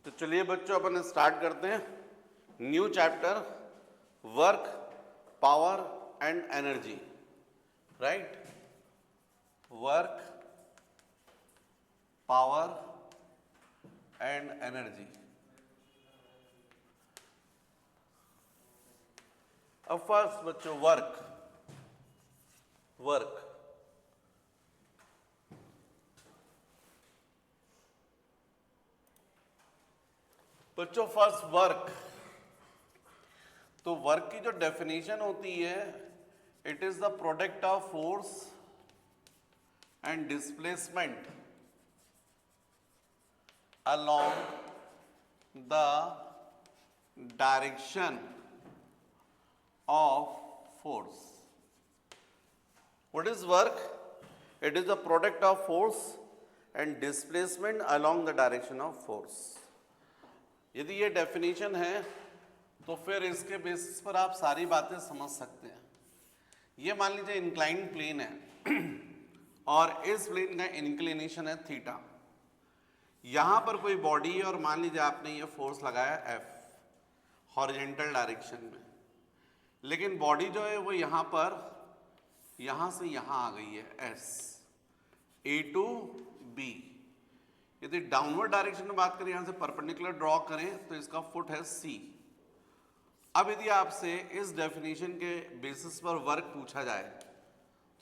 तो चलिए बच्चों अपन स्टार्ट करते हैं new chapter work power and energy. Right, work power and energy. अब फर्स्ट बच्चों वर्क वर्क बच्चों फर्स्ट वर्क। तो वर्क की जो डेफिनेशन होती है, it is the product of force and displacement along the direction of force. What is work? It is the product of force and displacement along the direction of force. यदि ये definition है तो फिर इसके basis पर आप सारी बातें समझ सकते हैं। ये मान लीजिए इंक्लाइंड प्लेन है और इस प्लेन का इंक्लिनेशन है थीटा। यहां पर कोई बॉडी है और मान लीजिए आपने ये फोर्स लगाया F हॉरिजेंटल डायरेक्शन में, लेकिन बॉडी जो है वो यहां पर यहां से यहां आ गई है S A to B। यदि डाउनवर्ड डायरेक्शन में बात करें, यहां से परपेंडिकुलर ड्रॉ करें तो इसका फुट है C। अब यदि आपसे इस डेफिनेशन के बेसिस पर वर्क पूछा जाए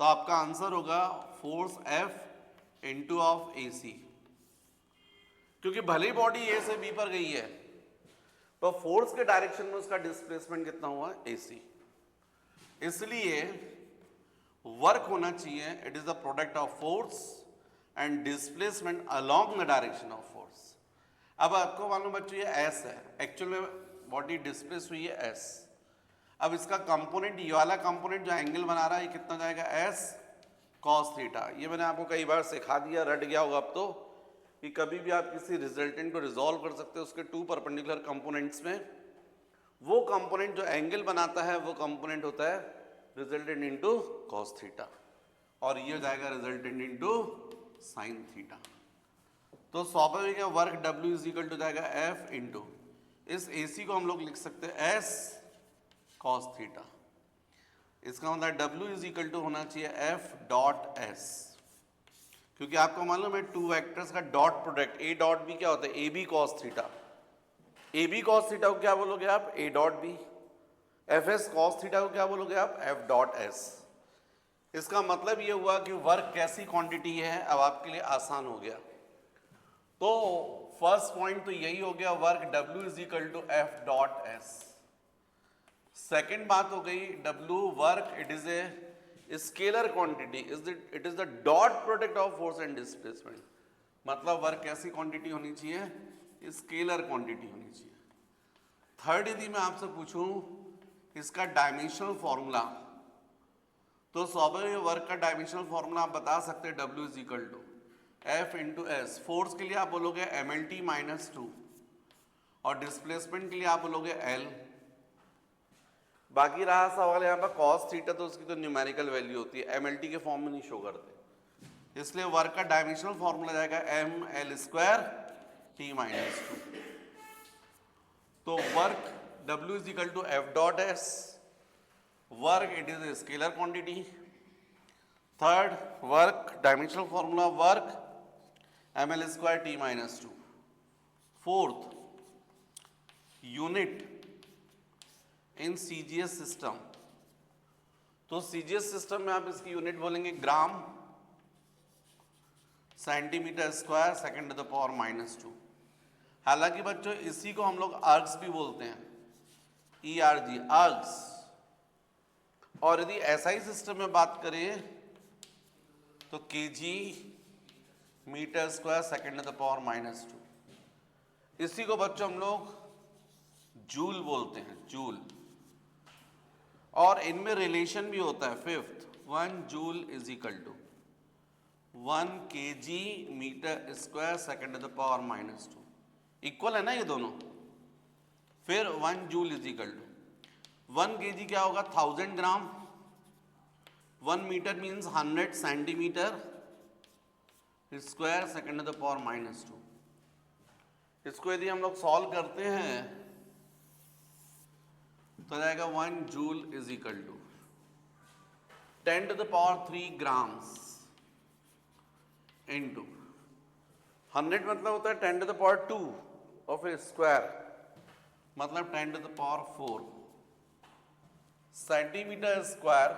तो आपका आंसर होगा force F into of AC, क्योंकि भले ही बॉडी ए से बी पर गई है पर फोर्स के डायरेक्शन में उसका डिस्प्लेसमेंट कितना हुआ AC। इसलिए वर्क होना चाहिए it is the product of force and displacement along the direction of force. अब आपको मालूम बच्चों ये S है, एक्चुअल में बॉडी डिस्प्लेस हुई है S। अब इसका कंपोनेंट, ये वाला कंपोनेंट जो एंगल बना रहा है, ये कितना जाएगा S cos थीटा। ये मैंने आपको कई बार सिखा दिया, रट गया होगा अब तो, कि कभी भी आप किसी रिजल्टेंट को रिजॉल्व कर सकते हो उसके टू परपेंडिकुलर कंपोनेंट्स में। वो कंपोनेंट जो एंगल बनाता है वो कंपोनेंट होता है रिजल्टेंट इनटू cos थीटा, और ये हो जाएगा रिजल्टेंट इनटू sin थीटा। तो स्वाभाविक है work W is equal to जाएगा F इंटू इस AC को हम लोग लिख सकते हैं S cos थीटा। इसका मतलब W इज इक्वल टू होना चाहिए F डॉट S, क्योंकि आपको मालूम है टू वेक्टर्स का dot product A dot B क्या होता है, AB cos theta. AB cos theta को क्या बोलोगे आप, A dot B। FS cos theta को क्या बोलोगे आप, F डॉट S। इसका मतलब ये हुआ कि वर्क कैसी क्वांटिटी है, अब आपके लिए आसान हो गया। तो फर्स्ट पॉइंट तो यही हो गया, work W is equal to F dot S। Second बात हो गई W work, it is a scalar quantity, it is the dot product of force and displacement. मतलब वर्क कैसी क्वांटिटी होनी चाहिए, स्केलर क्वांटिटी होनी चाहिए। थर्ड, यदि मैं आपसे पूछूं इसका डायमेंशनल फॉर्मूला, तो स्वाभाविक वर्क का डायमेंशनल फॉर्मूला आप बता सकते हैं W is equal to F into S. Force के लिए आप बोलोगे MLT माइनस 2 और डिस्प्लेसमेंट के लिए आप बोलोगे L। बाकी रहा सवाल यहाँ पर cos थीटा, तो उसकी तो न्यूमेरिकल वैल्यू होती है, MLT के फॉर्म में नहीं शो करते, इसलिए वर्क का डायमेंशनल फॉर्मूला जाएगा ML स्क्वायर T माइनस 2। तो work W is equal to F dot S। Work it is a scalar quantity. Third, work dimensional formula work ML square T minus 2। Fourth, unit in CGS system, तो CGS system में आप इसकी unit बोलेंगे gram, centimetre square, second to the power minus 2। हालांकि बच्चों इसी को हम लोग अर्ग्स भी बोलते हैं, ERG अर्ग्स। और यदि SI सिस्टम में बात करें तो kg metre square, second to the power minus 2। इसी को बच्चों हम लोग जूल बोलते हैं, जूल। और इनमें रिलेशन भी होता है, fifth 1 joule is equal to 1 kg metre square, second to the power minus 2। Equal है ना ये दोनों। फिर 1 joule is equal to 1 kg क्या होगा, 1000 gram. 1 metre means 100 centimetre square, second to the power minus 2। इसको यदि हम लोग सॉल्व करते हैं तो आ जाएगा 1 joule is equal to 10⁻³ grams into 100 मतलब होता है 10⁻² ऑफ ए स्क्वायर, मतलब 10⁻⁴ सेंटीमीटर स्क्वायर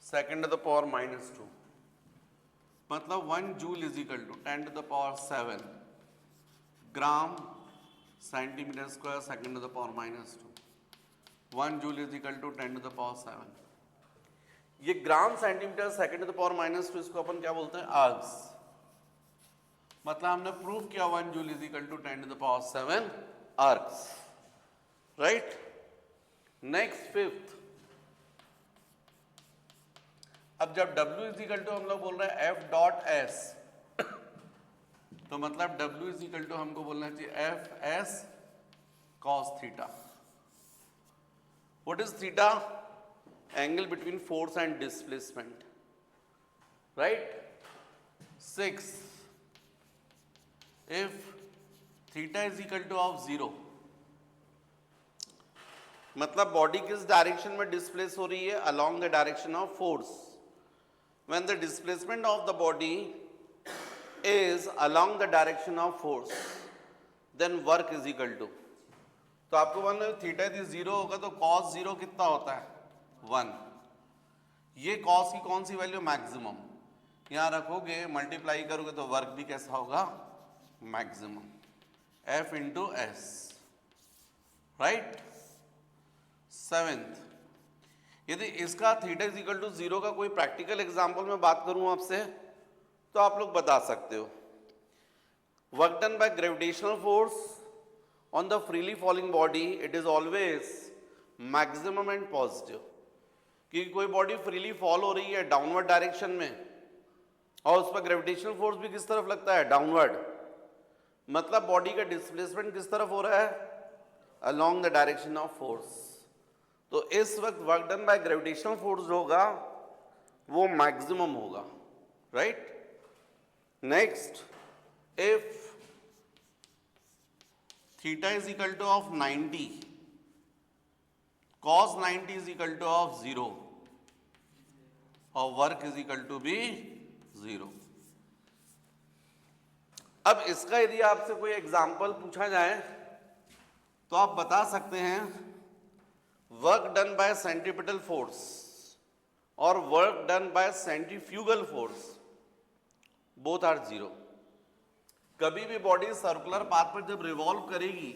(2), मतलब 1 joule is equal to 10⁻⁷ gram centimetre square (2). 1 joule is equal to 10⁻⁷। ये ग्राम सेंटीमीटर (2), इसको अपन क्या बोलते हैं? आर्ग्स। मतलब हमने प्रूव किया 1 joule is equal to 10⁻⁷ ergs, right. Next fifth, अब जब W इज इक्वल टू हम लोग बोल रहे हैं F.S, तो मतलब W इज इक्वल टू हमको बोलना चाहिए Fs cos theta. What is theta? Angle between force and displacement, right? 6. If theta is equal to of 0, मतलब बॉडी किस डायरेक्शन में डिस्प्लेस हो रही है? along the direction of force. When the displacement of the body is along the direction of force, then work is equal to, तो आपको मालूम है थीटा यदि 0 होगा तो cos 0 कितना होता है? 1। ये cos की कौन सी वैल्यू? मैक्सिमम। यहाँ रखोगे, मल्टीप्लाई करोगे तो वर्क भी कैसा होगा? Maximum, F into S, right. 7th, यदि इसका थीटा इज इक्वल टू 0 का कोई प्रैक्टिकल एग्जाम्पल में बात करूं आपसे तो आप लोग बता सकते हो। Work done by gravitational force on the freely falling body, it is always maximum and positive। क्योंकि कोई बॉडी फ्रीली फॉल हो रही है डाउनवर्ड डायरेक्शन में और उस पर ग्रेविटेशनल फोर्स भी किस तरफ लगता है? डाउनवर्ड। मतलब बॉडी का डिस्प्लेसमेंट किस तरफ हो रहा है? along the direction of force। तो इस वक्त work done by gravitational force जो होगा वो मैक्सिमम होगा, right. Next, if theta is equal to of 90, cos 90 is equal to of 0 और वर्क इज इक्वल टू भी 0। अब इसका यदि आपसे कोई एग्जाम्पल पूछा जाए तो आप बता सकते हैं work done by centripetal force और work done by centrifugal force both are 0। कभी भी बॉडी सर्कुलर पाथ पर जब रिवॉल्व करेगी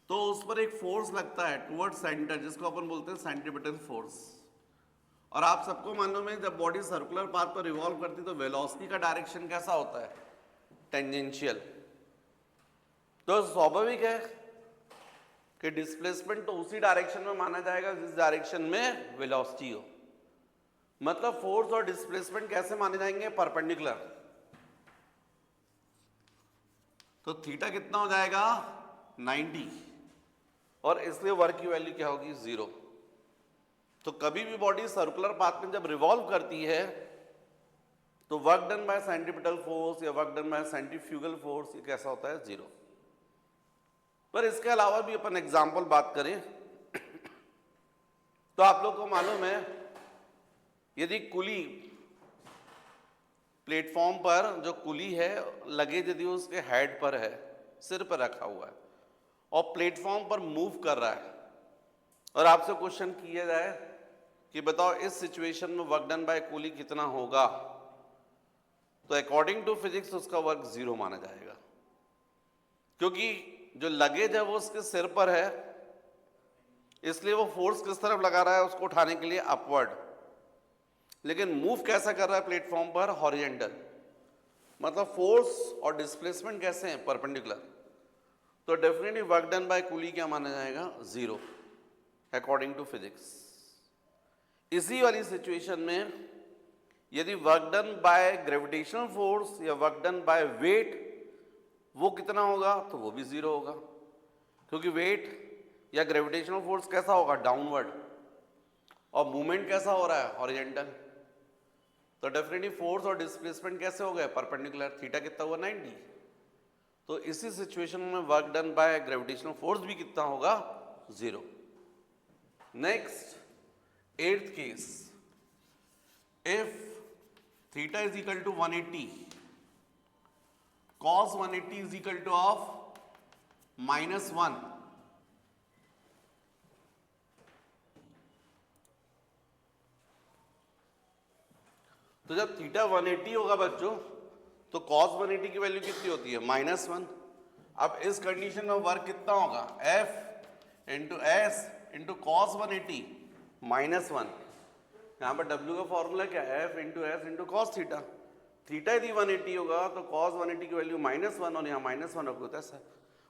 तो उस पर एक फोर्स लगता है टुवर्ड सेंटर, जिसको अपन बोलते हैं सेंट्रीपिटल फोर्स। और आप सबको मालूम है जब बॉडी सर्कुलर पाथ पर रिवॉल्व करती है तो वेलोसिटी का डायरेक्शन कैसा होता है? टेंजेंशियल। तो स्वाभाविक है कि डिस्प्लेसमेंट तो उसी डायरेक्शन में माना जाएगा जिस डायरेक्शन में वेलोसिटी हो। मतलब फोर्स और डिस्प्लेसमेंट कैसे माने जाएंगे? परपेंडिकुलर। तो थीटा कितना हो जाएगा? 90, और इसलिए वर्क की वैल्यू क्या होगी? 0। तो कभी भी बॉडी सर्कुलर पाथ में जब रिवॉल्व करती है तो work done by centripetal force या work done by centrifugal force ये कैसा होता है? 0। पर इसके अलावा भी अपन एग्जाम्पल बात करें तो आप लोग को मालूम है यदि कुली प्लेटफॉर्म पर जो कुली है लगेज यदि उसके हेड पर है, सिर पर रखा हुआ है और प्लेटफॉर्म पर मूव कर रहा है और आपसे क्वेश्चन किया जाए कि बताओ इस सिचुएशन में वर्क डन बाय कुली कितना होगा, तो अकॉर्डिंग टू फिजिक्स उसका वर्क 0 माना जाएगा। क्योंकि जो लगेज है वो उसके सिर पर है, इसलिए वो फोर्स किस तरफ लगा रहा है? उसको उठाने के लिए अपवर्ड। लेकिन मूव कैसा कर रहा है प्लेटफॉर्म पर? हॉरिजेंटल। मतलब फोर्स और डिस्प्लेसमेंट कैसे हैं? परपेंडिकुलर। तो डेफिनेटली वर्क डन बाय कुली क्या माना जाएगा? 0 अकॉर्डिंग टू फिजिक्स। इसी वाली सिचुएशन में यदि work done by gravitational force या वर्क डन बाय वेट वो कितना होगा? तो वो भी 0 होगा, क्योंकि वेट या ग्रेविटेशनल फोर्स कैसा होगा? डाउनवर्ड, और मूवमेंट कैसा हो रहा है? हॉरिजेंटल। तो डेफिनेटली फोर्स और डिस्प्लेसमेंट कैसे हो गए? परपेंडिकुलर। थीटा कितना हुआ? 90। तो इसी सिचुएशन में work done by gravitational force भी कितना होगा? 0। Next 8th case, if theta is equal to 180, cos 180 is equal to of -1, तो जब थीटा 180 होगा बच्चों तो cos 180 की वैल्यू कितनी होती है? -1। अब इस कंडीशन में वर्क कितना होगा? F into S into cos 180 -1। यहाँ पर W का फॉर्मूला क्या है? F into S into cos theta. Theta यदि 180 होगा तो cos 180 की वैल्यू -1 और यहाँ -1 होगा, ऐसा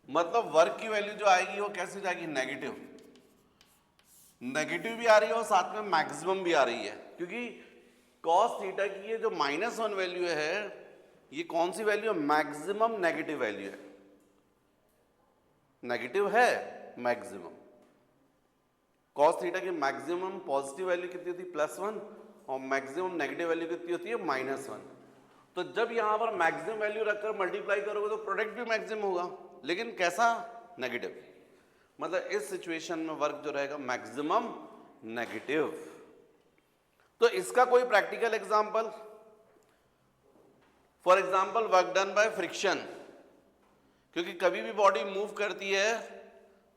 मतलब वर्क की वैल्यू जो आएगी वो कैसे जाएगी? नेगेटिव। नेगेटिव भी आ रही है और साथ में मैक्सिमम भी आ रही है, क्योंकि cos थीटा की ये जो -1 वैल्यू है, ये कौन सी वैल्यू है? मैक्सिमम नेगेटिव वैल्यू है। नेगेटिव है मैक्सिमम। cos थीटा की मैक्सिमम पॉजिटिव वैल्यू कितनी होती है? +1, और मैक्सिमम नेगेटिव वैल्यू कितनी होती है? -1। तो जब यहां पर मैक्सिमम वैल्यू रखकर मल्टीप्लाई करोगे तो प्रोडक्ट भी मैक्सिमम होगा, लेकिन कैसा? नेगेटिव। मतलब इस सिचुएशन में वर्क जो रहेगा मैक्सिमम नेगेटिव। तो इसका कोई practical example, for example work done by friction, क्योंकि कभी भी बॉडी मूव करती है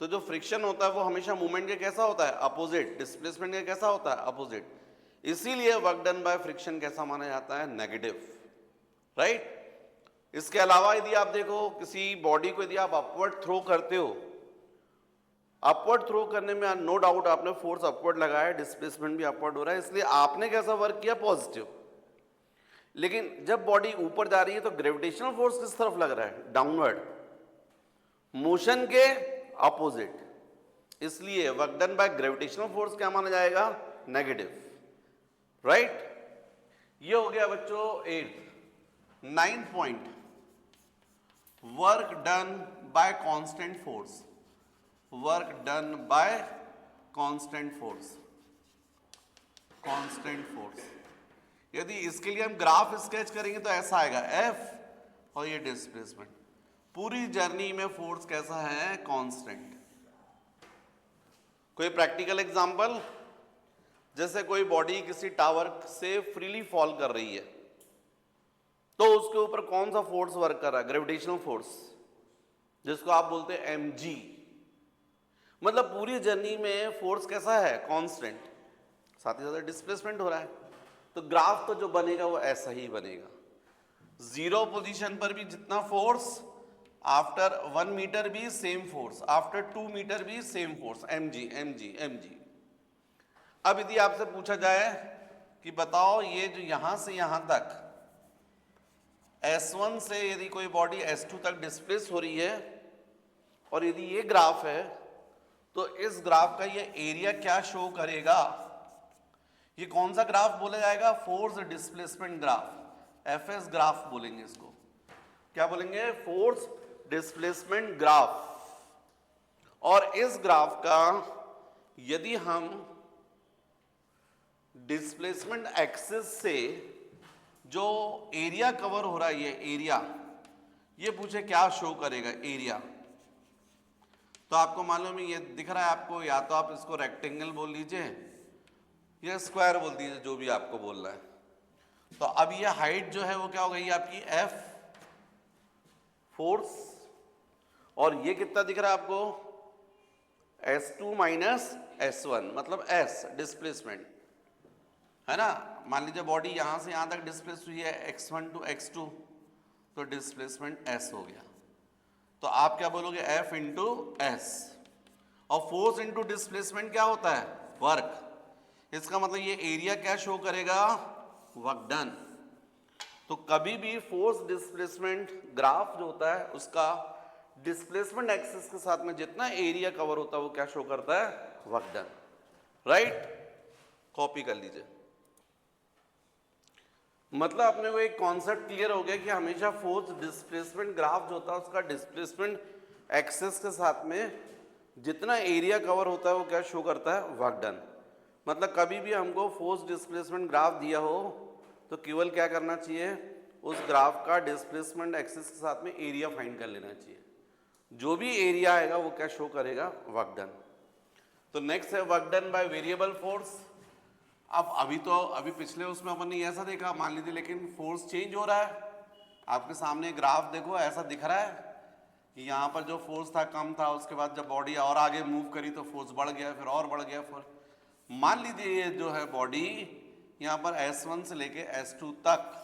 तो जो फ्रिक्शन होता है वो हमेशा मूवमेंट के कैसा होता है? अपोजिट। डिस्प्लेसमेंट के कैसा होता है? अपोजिट। इसीलिए वर्क डन बाय फ्रिक्शन कैसा माना जाता है? Negative, right. इसके अलावा यदि आप देखो किसी बॉडी को यदि आप अपवर्ड थ्रो करते हो, अपवर्ड थ्रो करने में नो डाउट आपने फोर्स अपवर्ड लगाया, डिस्प्लेसमेंट भी अपवर्ड हो रहा है, इसलिए आपने कैसा वर्क किया? पॉजिटिव। लेकिन जब बॉडी ऊपर जा रही है तो ग्रेविटेशनल फोर्स किस तरफ लग रहा है? डाउनवर्ड, मोशन के अपोजिट। इसलिए work done by gravitational force क्या माना जाएगा? Negative, right. ये हो गया बच्चों 8th। 9th point, work done bye constant force. Work done bye constant force. Constant force, यदि इसके लिए हम ग्राफ स्केच करेंगे तो ऐसा आएगा, F और ये डिस्प्लेसमेंट। पूरी जर्नी में फोर्स कैसा है? कांस्टेंट। कोई प्रैक्टिकल एग्जांपल, जैसे कोई बॉडी किसी टावर से फ्रीली फॉल कर रही है, तो उसके ऊपर कौन सा फोर्स वर्क कर रहा है? ग्रेविटेशनल फोर्स, जिसको आप बोलते हैं mg। मतलब पूरी जर्नी में फोर्स कैसा है? कांस्टेंट। साथ ही साथ डिस्प्लेसमेंट हो रहा है, तो ग्राफ तो जो बनेगा वो ऐसा ही बनेगा। 0 पोजीशन पर भी जितना फोर्स, आफ्टर 1 मीटर भी सेम फोर्स, आफ्टर 2 मीटर भी same force, mg mg mg। अब यदि आपसे पूछा जाए कि बताओ ये जो यहां से यहां तक S1 से यदि कोई बॉडी S2 तक डिस्प्लेस हो रही है, और यदि ये ग्राफ है, तो इस ग्राफ का ये एरिया क्या शो करेगा? ये कौन सा ग्राफ बोला जाएगा? Force displacement graph, FS graph बोलेंगे इसको। क्या बोलेंगे? Force displacement graph. और इस ग्राफ का यदि हम डिस्प्लेसमेंट एक्सिस से जो एरिया कवर हो रहा है, ये एरिया, ये पूछे क्या शो करेगा? एरिया। तो आपको मालूम है ये दिख रहा है आपको, या तो आप इसको रेक्टेंगल बोल लीजिए या स्क्वायर बोल दीजिए, जो भी आपको बोलना है। तो अब ये हाइट जो है वो क्या हो गई आपकी? F फोर्स, और ये कितना दिख रहा है आपको? S2 माइनस S1, मतलब S डिस्प्लेसमेंट है ना। मान लीजिए बॉडी यहां से यहां तक डिस्प्लेस हुई है, x1 टू x2, तो डिस्प्लेसमेंट S हो गया। तो आप क्या बोलोगे? F इंटू एस, और फोर्स इंटू डिस्प्लेसमेंट क्या होता है? वर्क। इसका मतलब ये एरिया क्या शो करेगा? Work done. तो कभी भी फोर्स डिस्प्लेसमेंट ग्राफ जो होता है उसका डिस्प्लेसमेंट एक्सिस के साथ में जितना एरिया कवर होता है वो क्या शो करता है? Work done, right. कॉपी कर लीजिए। मतलब अपने को एक कॉन्सेप्ट क्लियर हो गया कि हमेशा फोर्स डिस्प्लेसमेंट ग्राफ जो होता है उसका डिस्प्लेसमेंट एक्सिस के साथ में जितना एरिया कवर होता है वो क्या शो करता है? Work done. मतलब कभी भी हमको फोर्स डिस्प्लेसमेंट ग्राफ दिया हो तो केवल क्या करना चाहिए? उस ग्राफ का डिस्प्लेसमेंट एक्सिस के साथ में एरिया फाइंड कर लेना चाहिए। जो भी एरिया आएगा वो क्या शो करेगा, वर्क डन। तो नेक्स्ट है work done by variable force. अब अभी पिछले उसमें अपन ने ऐसा देखा, मान लीजिए, लेकिन फोर्स चेंज हो रहा है। आपके सामने ग्राफ देखो, ऐसा दिख रहा है कि यहाँ पर जो फोर्स था कम था, उसके बाद जब बॉडी और आगे मूव करी तो फोर्स बढ़ गया, फिर और बढ़ गया। फिर मान लीजिए ये जो है बॉडी यहाँ पर S1 से लेके S2 तक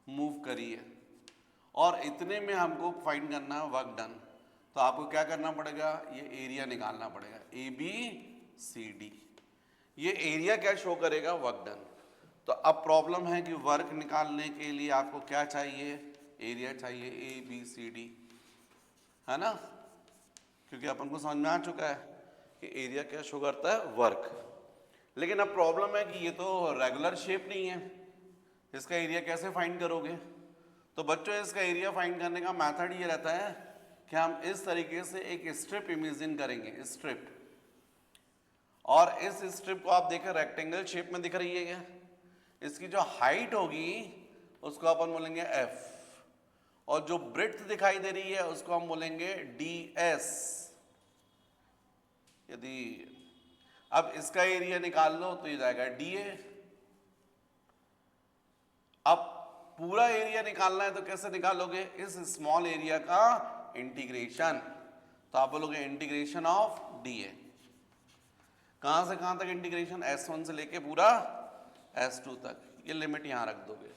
मूव करी है और इतने में हमको फाइंड करना है वर्क डन। तो आपको क्या करना पड़ेगा, ये एरिया निकालना पड़ेगा, ABCD। ये एरिया क्या शो करेगा, वर्क डन। तो अब प्रॉब्लम है कि वर्क निकालने के लिए आपको क्या चाहिए, एरिया चाहिए, ABCD, है ना, क्योंकि अपन को समझ में आ चुका है कि एरिया क्या शो करता है, वर्क। लेकिन अब प्रॉब्लम है कि ये तो रेगुलर शेप नहीं है, इसका एरिया कैसे फाइंड करोगे। तो बच्चों इसका एरिया फाइंड करने का मेथड ये रहता है कि हम इस तरीके से एक स्ट्रिप इमेजिन करेंगे, स्ट्रिप। और इस स्ट्रिप को आप देखें रेक्टेंगल शेप में दिख रही है क्या, इसकी जो हाइट होगी उसको अपन बोलेंगे F, और जो ब्रेड्थ दिखाई दे रही है उसको हम बोलेंगे DS। यदि अब इसका एरिया निकाल लो तो ये जाएगा DA। अब पूरा एरिया निकालना है तो कैसे निकालोगे, इस स्मॉल एरिया का इंटीग्रेशन। तो आप बोलोगे इंटीग्रेशन ऑफ DA। कहां से कहां तक इंटीग्रेशन, S1 से लेके पूरा S2 तक, ये लिमिट यहां रख दोगे।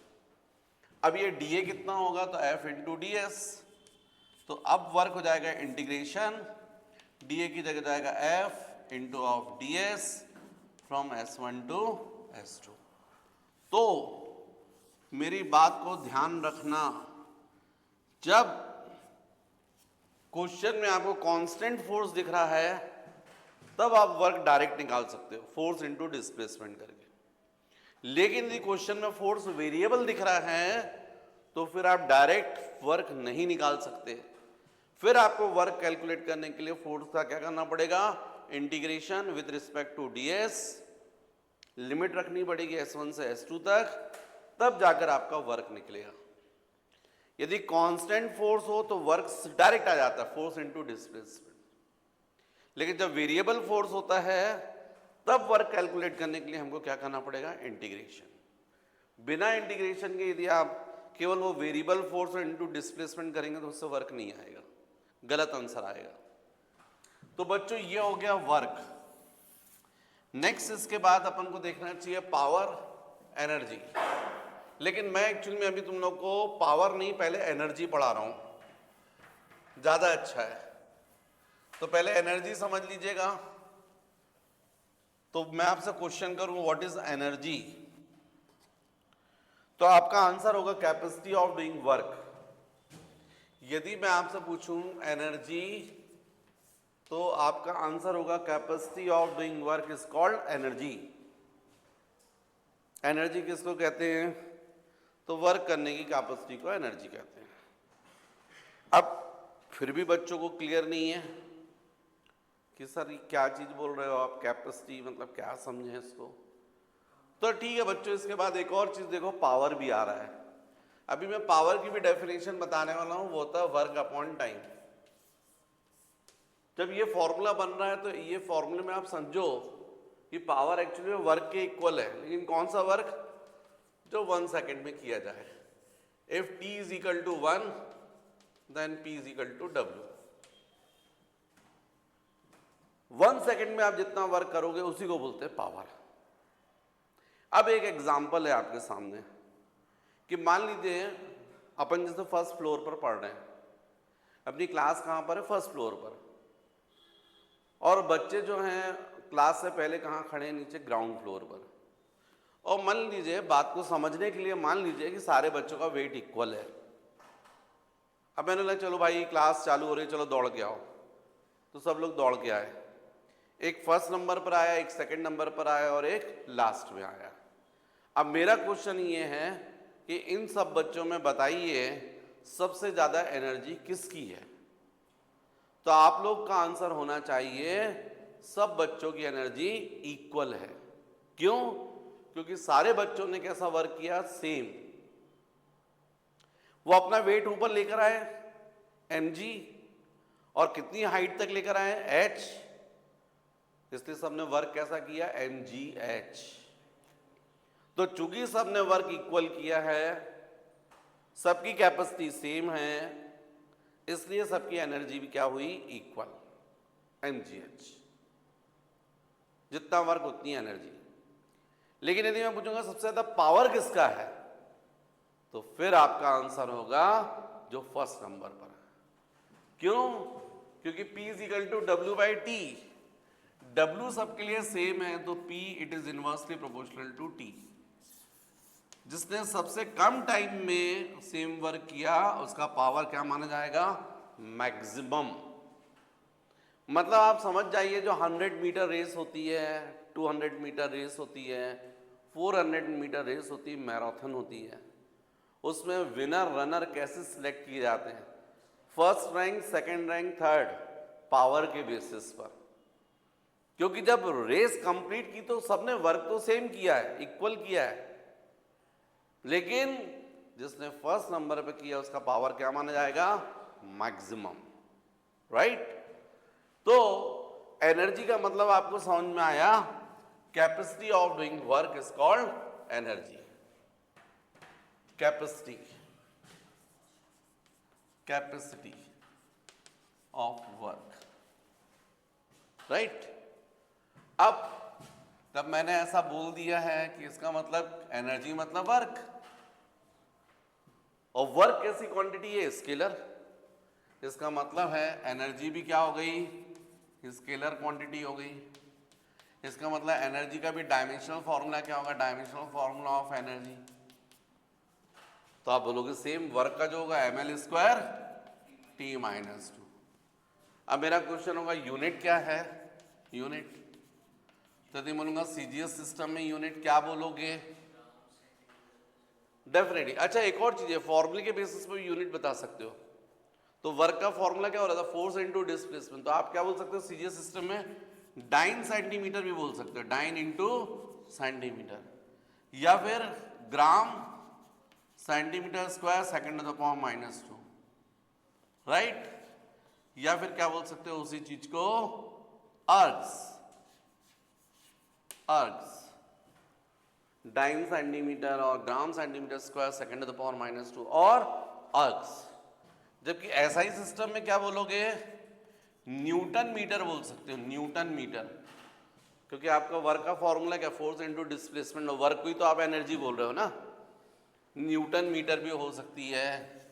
अब ये DA कितना होगा, तो F इंटू DS। तो अब वर्क हो जाएगा इंटीग्रेशन, DA की जगह जाएगा F into of DS from S1 to S2। तो मेरी बात को ध्यान रखना, जब क्वेश्चन में आपको कांस्टेंट फोर्स दिख रहा है तब आप वर्क डायरेक्ट निकाल सकते हो, फोर्स इनटू डिस्प्लेसमेंट करके। लेकिन यदि क्वेश्चन में फोर्स वेरिएबल दिख रहा है तो फिर आप डायरेक्ट वर्क नहीं निकाल सकते। फिर आपको वर्क कैलकुलेट करने के लिए फोर्स का क्या करना पड़ेगा, integration with respect to DS, limit रखनी पड़ेगी S1 से S2 तक, तब जाकर आपका वर्क निकलेगा। यदि कांस्टेंट फोर्स हो तो वर्क डायरेक्ट आ जाता है, फोर्स इनटू डिस्प्लेसमेंट। लेकिन जब वेरिएबल फोर्स होता है तब वर्क कैलकुलेट करने के लिए हमको क्या करना पड़ेगा, इंटीग्रेशन। बिना इंटीग्रेशन के यदि आप केवल वो वेरिएबल फोर्स इनटू डिस्प्लेसमेंट करेंगे तो उससे वर्क नहीं आएगा, गलत आंसर आएगा। तो बच्चों ये हो गया वर्क। नेक्स्ट इसके बाद अपन को देखना चाहिए पावर, एनर्जी। लेकिन मैं एक्चुअली में अभी तुम लोग को पावर नहीं, पहले एनर्जी पढ़ा रहा हूं, ज्यादा अच्छा है। तो पहले एनर्जी समझ लीजिएगा। तो मैं आपसे क्वेश्चन करूं व्हाट इज एनर्जी, तो आपका आंसर होगा कैपेसिटी ऑफ डूइंग वर्क। यदि मैं आपसे पूछूं एनर्जी तो आपका आंसर होगा capacity of doing work is called energy. Energy किसको कहते हैं, तो वर्क करने की कैपेसिटी को एनर्जी कहते हैं। अब फिर भी बच्चों को क्लियर नहीं है कि सर क्या चीज बोल रहे हो आप, कैपेसिटी मतलब क्या समझे इसको। तो ठीक है बच्चों, इसके बाद एक और चीज देखो, पावर भी आ रहा है। अभी मैं पावर की भी डेफिनेशन बताने वाला हूं, वो होता है वर्क अपॉन टाइम। जब ये फॉर्मूला बन रहा है तो ये फॉर्मूले में आप समझो कि पावर एक्चुअली वर्क के इक्वल है, लेकिन कौन सा वर्क, जो 1 सेकेंड में किया जाए। If T is equal to 1 then P is equal to W। 1 second में आप जितना वर्क करोगे उसी को बोलते हैं पावर। अब एक एग्जांपल है आपके सामने कि मान लीजिए अपन जैसे फर्स्ट फ्लोर पर पढ़ रहे हैं, अपनी क्लास कहां पर है, फर्स्ट फ्लोर पर, और बच्चे जो हैं क्लास से पहले कहां खड़े हैं, नीचे ग्राउंड फ्लोर पर। और मान लीजिए, बात को समझने के लिए मान लीजिए कि सारे बच्चों का वेट इक्वल है। अब मैंने बोला चलो भाई क्लास चालू हो रही है, चलो दौड़ के आओ। तो सब लोग दौड़ के आए, एक फर्स्ट नंबर पर आया, एक सेकंड नंबर पर आया और एक लास्ट में आया। अब मेरा क्वेश्चन ये है कि इन सब बच्चों में बताइए सबसे ज्यादा एनर्जी किसकी है। तो आप लोग का आंसर होना चाहिए सब बच्चों की एनर्जी इक्वल है। क्यों? क्योंकि सारे बच्चों ने कैसा वर्क किया, सेम। वो अपना वेट ऊपर लेकर आए mg, और कितनी हाइट तक लेकर आए h, इसलिए सबने वर्क कैसा किया mgh। तो चूंकि सबने वर्क इक्वल किया है, सबकी कैपेसिटी सेम है, इसलिए सबकी एनर्जी भी क्या हुई इक्वल mgh। जितना वर्क उतनी एनर्जी। लेकिन यदि मैं पूछूंगा सबसे ज्यादा पावर किसका है, तो फिर आपका आंसर होगा जो फर्स्ट नंबर पर है। क्यों? क्योंकि P is equal to W by T. W सबके लिए सेम है, तो P it is inversely proportional to T। जिसने सबसे कम टाइम में सेम वर्क किया उसका पावर क्या माना जाएगा, मैक्सिमम। मतलब आप समझ जाइए, जो 100 मीटर रेस होती है, 200 मीटर रेस होती है, 400 मीटर रेस होती है, मैराथन होती है, उसमें विनर रनर कैसे सिलेक्ट किए जाते हैं, first rank, second rank, third, power के बेसिस पर। क्योंकि जब रेस कंप्लीट की तो सबने वर्क तो सेम किया है, इक्वल किया है, लेकिन जिसने फर्स्ट नंबर पे किया उसका पावर क्या माना जाएगा, मैक्सिमम। राइट? तो एनर्जी का मतलब आपको समझ में आया, capacity of doing work is called energy. Capacity of work. Right? अब तब मैंने ऐसा बोल दिया है कि इसका मतलब एनर्जी मतलब वर्क, और वर्क कैसी क्वांटिटी है, स्केलर। इसका मतलब है एनर्जी भी क्या हो गई, स्केलर क्वांटिटी हो गई। इसका मतलब एनर्जी का भी डायमेंशनल फॉर्मूला क्या होगा, डायमेंशनल फॉर्मूला ऑफ एनर्जी। तो आप बोलोगे सेम वर्क का जो होगा ml स्क्वायर T माइनस 2। अब मेरा क्वेश्चन होगा यूनिट क्या है, यूनिट। तो यदि बोलूंगा सीजीएस सिस्टम में यूनिट क्या बोलोगे, डेफिनेटली। अच्छा, एक और चीज है, फॉर्मूले के बेसिस पे यूनिट बता सकते हो। तो वर्क का फॉर्मूला क्या हो रहा था, फोर्स इनटू डिस्प्लेसमेंट। तो आप क्या बोल सकते हो सीजीएस सिस्टम में, डाइन सेंटीमीटर भी बोल सकते हो, डाइन इंटू सेंटीमीटर, या फिर gram centimetre square second to the power minus 2। Right? या फिर क्या बोल सकते हो उसी चीज को, अर्ग्स, डाइन सेंटीमीटर और gram centimetre square second to the power minus 2 और अर्ग्स। जबकि एसआई सिस्टम में क्या बोलोगे, न्यूटन मीटर बोल सकते हो, न्यूटन मीटर। क्योंकि आपका वर्क का फॉर्मूला क्या, फोर्स इनटू डिस्प्लेसमेंट, और वर्क को ही तो आप एनर्जी बोल रहे हो ना। न्यूटन मीटर भी हो सकती है,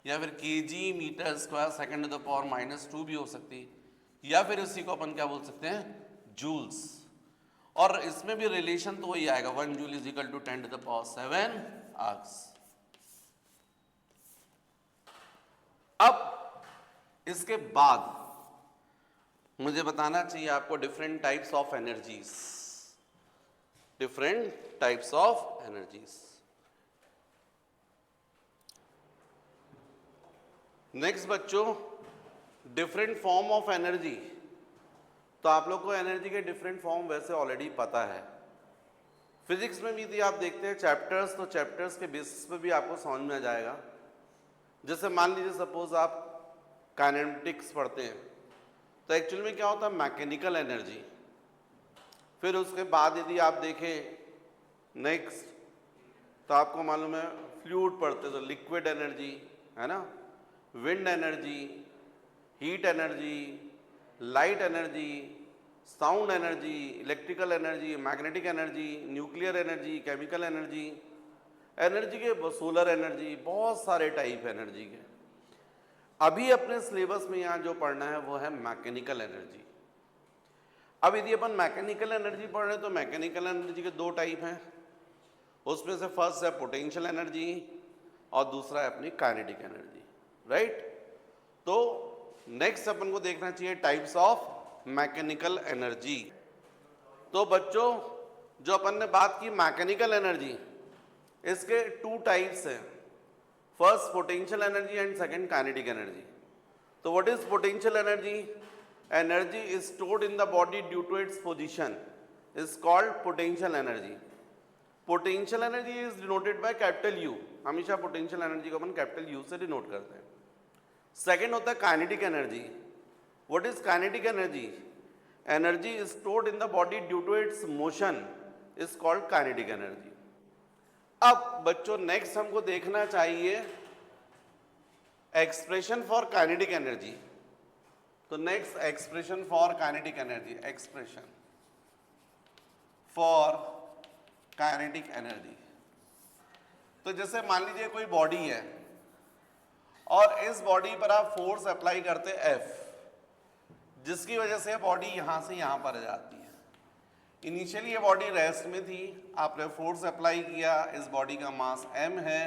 या फिर KG metre square second to the power minus 2 भी हो सकती है, या फिर इसी को अपन क्या बोल सकते हैं, जूल्स। और इसमें भी रिलेशन तो वही आएगा, 1 joule is equal to 10 to the power 7 ergs. अब इसके बाद मुझे बताना चाहिए आपको different types of energies, different types of energies. Next बच्चों, डिफरेंट फॉर्म ऑफ एनर्जी। तो आप लोग को एनर्जी के डिफरेंट फॉर्म वैसे ऑलरेडी पता है, फिजिक्स में भी यदि आप देखते हैं चैप्टर्स, तो चैप्टर्स के बेसिस पे भी आपको समझ में आ जाएगा। जैसे मान लीजिए सपोज आप काइनेटिक्स पढ़ते हैं, तो एक्चुअल में क्या होता है, मैकेनिकल एनर्जी। फिर उसके बाद यदि आप देखें नेक्स्ट, तो आपको मालूम है फ्लूइड पढ़ते तो लिक्विड एनर्जी है ना, wind energy, heat energy, light energy, sound energy, electrical energy, magnetic energy, nuclear energy, chemical energy, energy के सोलर एनर्जी, बहुत सारे टाइप एनर्जी के। अभी अपने सिलेबस में यहाँ जो पढ़ना है वो है मैकेनिकल एनर्जी। अब यदि अपन मैकेनिकल एनर्जी पढ़ रहे हैं तो मैकेनिकल एनर्जी के दो टाइप हैं, उसमें से फर्स्ट है पोटेंशियल एनर्जी और दूसरा है अपनी काइनेटिक एनर्जी। राइट? तो नेक्स्ट अपन को देखना चाहिए टाइप्स ऑफ मैकेनिकल एनर्जी। तो बच्चों, जो अपन ने बात की मैकेनिकल एनर्जी, इसके टू टाइप्स हैं, first potential energy and second kinetic energy. तो what is potential energy? Energy is stored in the body due to its position is called potential energy. Potential energy is denoted by capital U, हमेशा potential energy को अपन capital U से denote करते हैं। Second होता है kinetic energy. What is kinetic energy? Energy stored in the body due to it's motion is called kinetic energy. अब बच्चों नेक्स्ट हमको देखना चाहिए एक्सप्रेशन फॉर काइनेटिक एनर्जी। तो next expression for kinetic energy, expression for kinetic energy. तो जैसे मान लीजिए कोई बॉडी है और इस बॉडी पर आप फोर्स अप्लाई करते F, जिसकी वजह से बॉडी यहां से यहां पर आ जाती है। इनिशियली ये बॉडी रेस्ट में थी, आपने फोर्स अप्लाई किया, इस बॉडी का मास m है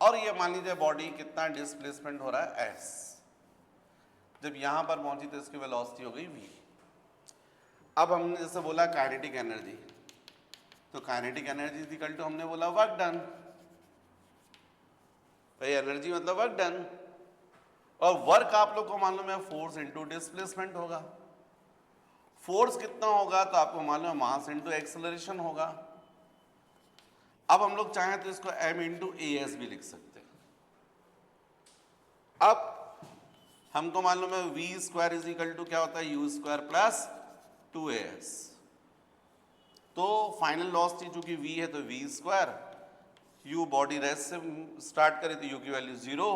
और ये मान लीजिए बॉडी कितना डिस्प्लेसमेंट हो रहा है s। जब यहां पर पहुंची तो इसकी वेलोसिटी हो गई v। अब हमने जैसे बोला काइनेटिक एनर्जी, तो kinetic energy is equal to हमने बोला वर्क डन। भाई एनर्जी मतलब वर्क डन, और वर्क आप लोग को मालूम है फोर्स इनटू डिस्प्लेसमेंट होगा। फोर्स कितना होगा तो आपको मालूम है मास इनटू एक्सेलरेशन होगा। अब हम लोग चाहें तो इसको m इंटू AS भी लिख सकते हैं। अब हमको मालूम है v square is equal to क्या होता है u स्क्वायर प्लस 2AS। तो फाइनल वेलोसिटी चूंकि v है तो v square, u body rest से स्टार्ट करें तो u की value 0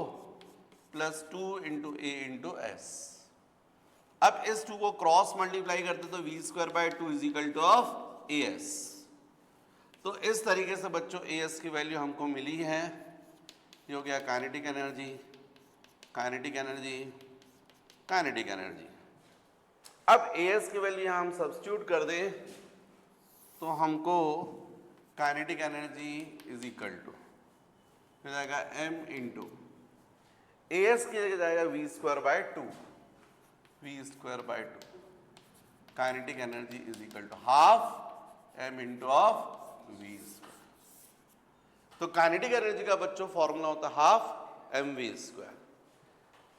plus 2 into a into s। अब इस 2 को क्रॉस मल्टीप्लाई करते तो v square by 2 is equal to of AS। तो इस तरीके से बच्चों AS की वैल्यू हमको मिली है। ये हो गया kinetic energy, kinetic energy, kinetic energy. अब AS की वैल्यू हम सब्स्टिट्यूट कर दें तो हमको kinetic energy is equal to हो जाएगा m इंटू AS की जगह जाएगा v square by 2, v square by 2। Kinetic energy is equal to half m into of v square. तो काइनेटिक एनर्जी का बच्चों फॉर्मूला होता है हाफ mv स्क्वायर।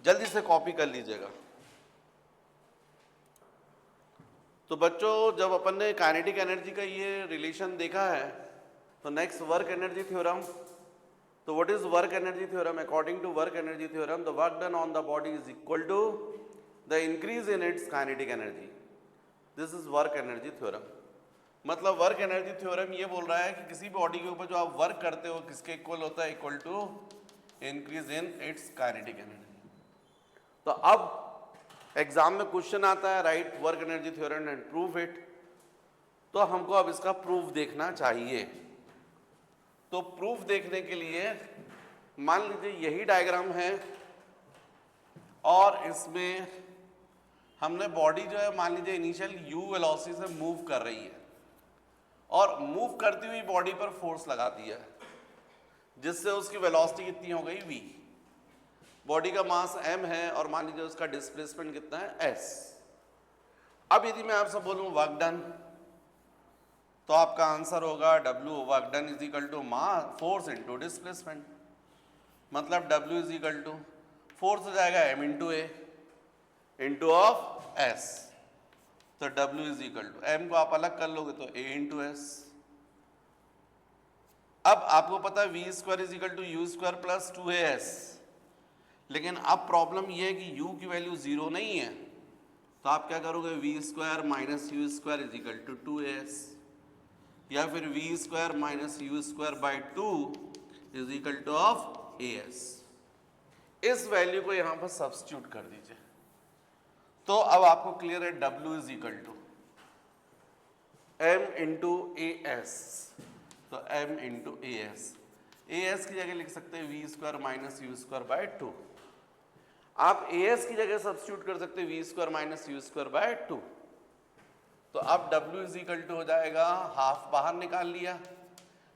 जल्दी से कॉपी कर लीजिएगा। तो बच्चों जब अपन ने काइनेटिक एनर्जी का ये रिलेशन देखा है तो नेक्स्ट वर्क एनर्जी थ्योरम। तो what is work energy theorem? According to work energy theorem the work done on the body is equal to the increase in its kinetic energy. This is work energy theorem. मतलब work energy theorem ये बोल रहा है कि किसी body के ऊपर जो आप वर्क करते हो किसके इक्वल होता है? Equal to increase in its kinetic energy. तो अब एग्जाम में क्वेश्चन आता है write work energy theorem and prove it. तो हमको अब इसका प्रूफ देखना चाहिए। तो प्रूफ देखने के लिए मान लीजिए यही डायग्राम है और इसमें हमने बॉडी जो है मान लीजिए इनिशियल u वेलोसिटी से मूव कर रही है और मूव करती हुई बॉडी पर फोर्स लगा दिया है जिससे उसकी वेलोसिटी कितनी हो गई v। बॉडी का मास m है और मान लीजिए उसका डिस्प्लेसमेंट कितना है s। अब यदि मैं आपसे बोलूं वर्क डन तो आपका आंसर होगा W work done is equal to mass force into displacement. मतलब W is equal to force हो जाएगा m into A into of s। तो W is equal to m को आप अलग कर लोगे तो a इंटू s। अब आपको पता है v square is equal to u square plus 2as। लेकिन अब प्रॉब्लम ये है कि u की वैल्यू 0 नहीं है तो आप क्या करोगे? v square minus u square is equal to 2as या फिर v square minus u square by 2 is equal to of as। इस वैल्यू को यहां पर सब्स्टिट्यूट कर दीजिए तो अब आपको क्लियर है w is equal to m into as। तो m इंटू as की जगह लिख सकते हैं v square minus u square by 2। आप as की जगह सब्स्टिट्यूट कर सकते हैं v square minus u square by 2। तो अब w इज इक्वल टू हो जाएगा हाफ बाहर निकाल लिया,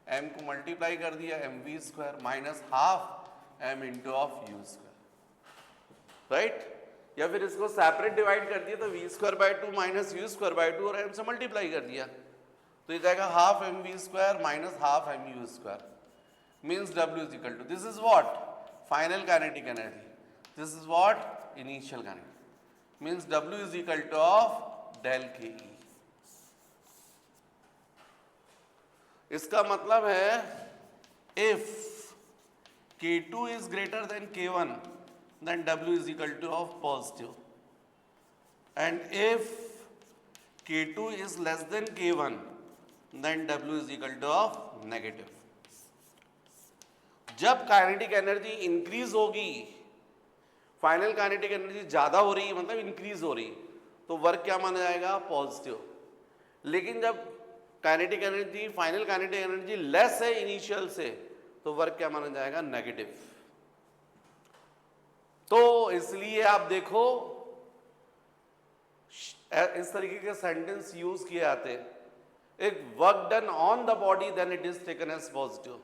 m को मल्टीप्लाई कर दिया mv square minus half m into of you square. Right? या फिर इसको सेपरेट डिवाइड कर दिया तो v square by 2 minus u square by 2 और m से मल्टीप्लाई कर दिया तो ये जाएगा half mv square minus half mu square means w is equal to this is what final kinetic energy, this is what initial kinetic means w is equal to of del ke। इसका मतलब है if K2 is greater than K1, then W is equal to of positive. And if K2 is less than K1, then W is equal to of negative. जब kinetic energy increase होगी, final kinetic energy ज्यादा हो रही है, मतलब increase हो रही, तो वर्क क्या माना जाएगा? पॉजिटिव. लेकिन जब kinetic energy, final kinetic energy less है इनिशियल से, तो वर्क क्या माना जाएगा? नेगेटिव. तो इसलिए आप देखो इस तरीके के सेंटेंस यूज किए जाते हैं. एक work done on the body then it is taken as positive,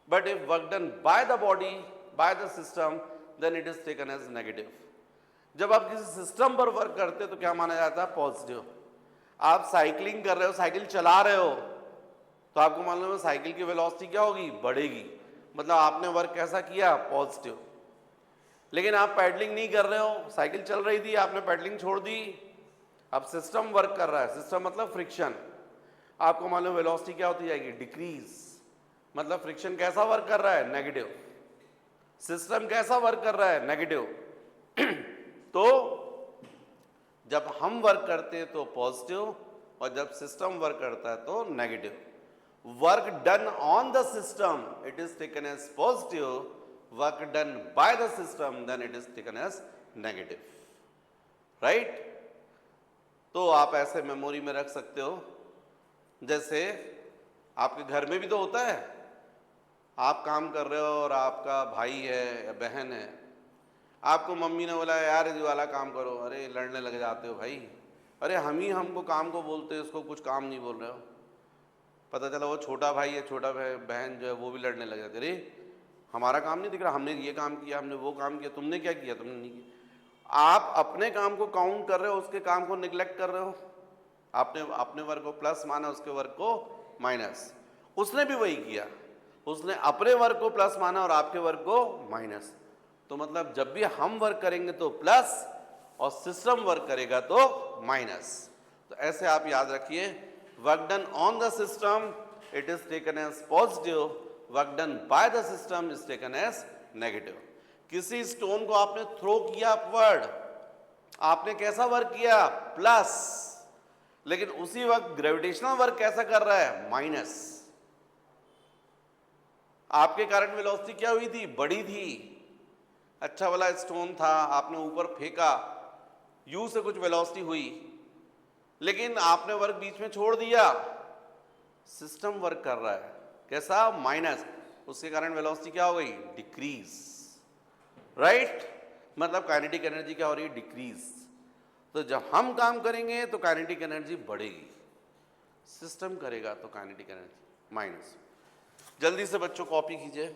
but if work done by the body, by the system, then it is taken as negative. जब आप किसी सिस्टम पर वर्क करते हो तो क्या माना जाता है? पॉजिटिव. आप साइकिलिंग कर रहे हो, साइकिल चला रहे हो, तो आपको मालूम है साइकिल की वेलोसिटी क्या होगी? बढ़ेगी. मतलब आपने वर्क कैसा किया? पॉजिटिव. लेकिन आप पैडलिंग नहीं कर रहे हो, साइकिल चल रही थी, आपने पैडलिंग छोड़ दी, अब सिस्टम वर्क कर रहा है. सिस्टम मतलब फ्रिक्शन. आपको मालूम वेलोसिटी क्या होती जाएगी? डिक्रीज. मतलब फ्रिक्शन कैसा वर्क कर रहा है? नेगेटिव. सिस्टम कैसा वर्क कर रहा है? नेगेटिव. तो जब हम वर्क करते हैं तो पॉजिटिव, और जब सिस्टम वर्क करता है तो negative. Work done on the system it is taken as positive, work done by the system then it is taken as negative. Right? तो आप ऐसे मेमोरी में रख सकते हो. जैसे आपके घर में भी तो होता है, आप काम कर रहे हो और आपका भाई है या बहन है, आपको मम्मी ने बोला यार ये वाला काम करो, अरे लड़ने लग जाते हो भाई, अरे हम ही हमको काम को बोलते हैं, उसको कुछ काम नहीं बोल रहे हो. पता चला वो छोटा भाई या छोटा बहन जो है वो भी लड़ने लग जाते, अरे हमारा काम नहीं दिख रहा, हमने ये काम किया, हमने वो काम किया, तुमने क्या किया, तुमने नहीं किया. आप अपने काम को काउंट कर रहे हो, उसके काम को निगलेक्ट कर रहे हो. आपने अपने वर्क को प्लस माना, उसके वर्क को माइनस. उसने भी वही किया, उसने अपने वर्क को प्लस माना और आपके वर्क को माइनस. तो मतलब जब भी हम वर्क करेंगे तो प्लस और सिस्टम वर्क करेगा तो माइनस. तो ऐसे आप याद रखिए, work done on the system it is taken as positive, work done by the system is taken as negative. किसी स्टोन को आपने थ्रो किया अपवर्ड, आपने कैसा वर्क किया? प्लस. लेकिन उसी वक्त ग्रेविटेशनल वर्क कैसा कर रहा है? माइनस. आपके कारण वेलोसिटी क्या हुई थी? बढ़ी थी. अच्छा वाला स्टोन था, आपने ऊपर फेंका, यू से कुछ वेलोसिटी हुई, लेकिन आपने वर्क बीच में छोड़ दिया, सिस्टम वर्क कर रहा है कैसा? माइनस. उसके कारण वेलोसिटी क्या हो गई? डिक्रीज. राइट? मतलब काइनेटिक एनर्जी क्या हो रही है? डिक्रीज. तो जब हम काम करेंगे तो काइनेटिक एनर्जी बढ़ेगी, सिस्टम करेगा तो काइनेटिक एनर्जी माइनस. जल्दी से बच्चों कॉपी कीजिए.